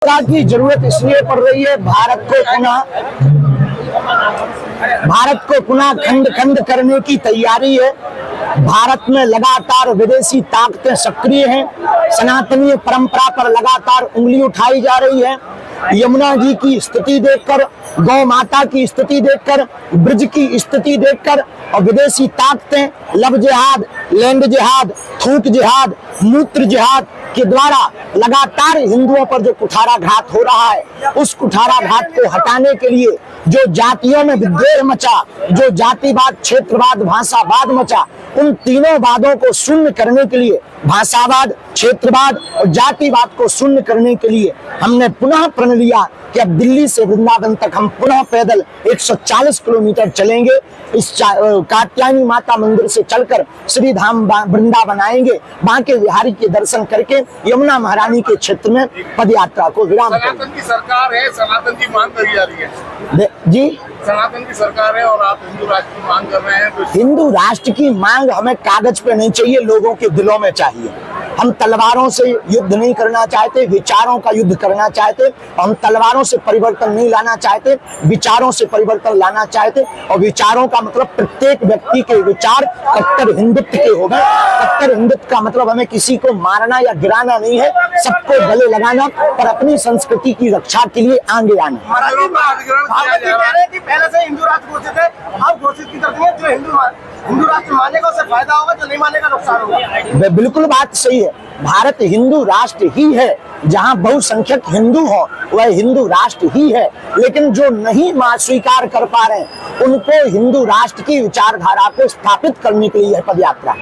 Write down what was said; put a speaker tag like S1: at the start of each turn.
S1: की जरूरत इसलिए पड़ रही है, भारत को पुनः खंड खंड करने की तैयारी है। भारत में लगातार विदेशी ताकतें सक्रिय हैं। सनातनीय परंपरा पर लगातार उंगली उठाई जा रही है। यमुना जी की स्थिति देखकर, गौ माता की स्थिति देखकर, ब्रज की स्थिति देखकर और विदेशी ताकतें लव जिहाद, लैंड जिहाद, थूक जिहाद, मूत्र जिहाद के द्वारा लगातार हिंदुओं पर जो कुठाराघात हो रहा है, उस कुठाराघात को हटाने के लिए जो जातियों में विद्वेष मचा, जो जातिवाद, क्षेत्रवाद, भाषावाद मचा, उन तीनों वादों को शून्य करने के लिए, भाषावाद, क्षेत्रवाद और जातिवाद को शून्य करने के लिए हमने पुनः प्रण लिया कि अब दिल्ली से वृंदावन तक हम पुनः पैदल 140 किलोमीटर चलेंगे। इस कात्यायनी माता मंदिर से चलकर श्री धाम वृंदावन आएंगे, बांके बिहारी के दर्शन करके यमुना महारानी के क्षेत्र में पद यात्रा को विराम करेंगे।
S2: सनातन की सरकार है, सनातन की मांग करी जा रही है
S1: जी।
S2: सनातन की सरकार है और आप हिंदू राष्ट्र की मांग कर रहे हैं तो
S1: हिंदू राष्ट्र की मांग हमें कागज पे नहीं चाहिए, लोगों के दिलों में चाहिए। हम तलवारों से युद्ध नहीं करना चाहते, विचारों का युद्ध करना चाहते। हम तलवारों से परिवर्तन नहीं लाना चाहते, विचारों से परिवर्तन लाना चाहते। और विचारों का मतलब प्रत्येक व्यक्ति के विचार कट्टर हिंदुत्व के हो गए। कट्टर हिंदुत्व का मतलब हमें किसी को मारना या गिराना नहीं है, सबको गले लगाना और अपनी संस्कृति की रक्षा के लिए आगे आना।
S3: पहले से हिंदू राष्ट्र घोषित है, अब घोषित की तरफ है। जो हिंदू राष्ट्र मानेगा उससे फायदा होगा, जो नहीं मानेगा नुकसान होगा।
S1: बिल्कुल बात सही है। भारत हिंदू राष्ट्र ही है, जहां बहुसंख्यक हिंदू हो वह हिंदू राष्ट्र ही है। लेकिन जो नहीं स्वीकार कर पा रहे हैं, उनको हिंदू राष्ट्र की विचारधारा को स्थापित करने के लिए यह पदयात्रा